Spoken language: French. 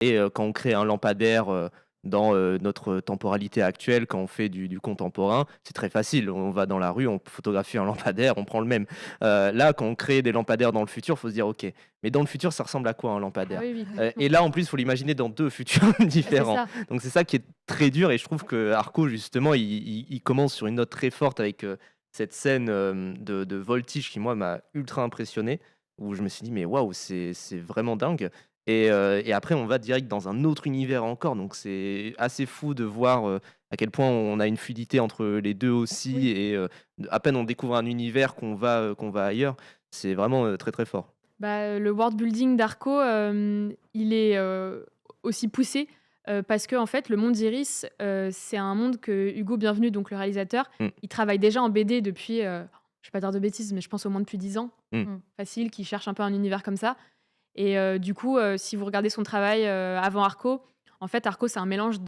Et quand on crée un lampadaire, dans, notre temporalité actuelle, quand on fait du contemporain, c'est très facile. On va dans la rue, on photographie un lampadaire, on prend le même. Là, quand on crée des lampadaires dans le futur, faut se dire: «OK, mais dans le futur, ça ressemble à quoi un Ah lampadaire?» oui, oui, Et complètement. là, en plus, il faut l'imaginer dans 2 futurs Bah, c'est différents. ça. Donc c'est ça qui est très dur et je trouve que Arco justement, il commence sur une note très forte avec, cette scène, de voltige qui moi m'a ultra impressionné, où je me suis dit: «Mais waouh, c'est vraiment dingue». Et après on va direct dans un autre univers encore, donc c'est assez fou de voir, à quel point on a une fluidité entre les 2 aussi Oui. et à peine on découvre un univers qu'on va ailleurs. C'est vraiment, très, très fort. Bah, le world building d'Arco, il est, aussi poussé, parce qu'en fait, le monde d'Iris, c'est un monde que Hugo Bienvenu, donc le réalisateur, Mmh, il travaille déjà en BD depuis, je vais pas dire de bêtises, mais je pense au moins depuis 10 ans, mmh. facile, qui cherche un peu un univers comme ça et du coup, si vous regardez son travail, avant Arco, en fait, Arco, c'est un mélange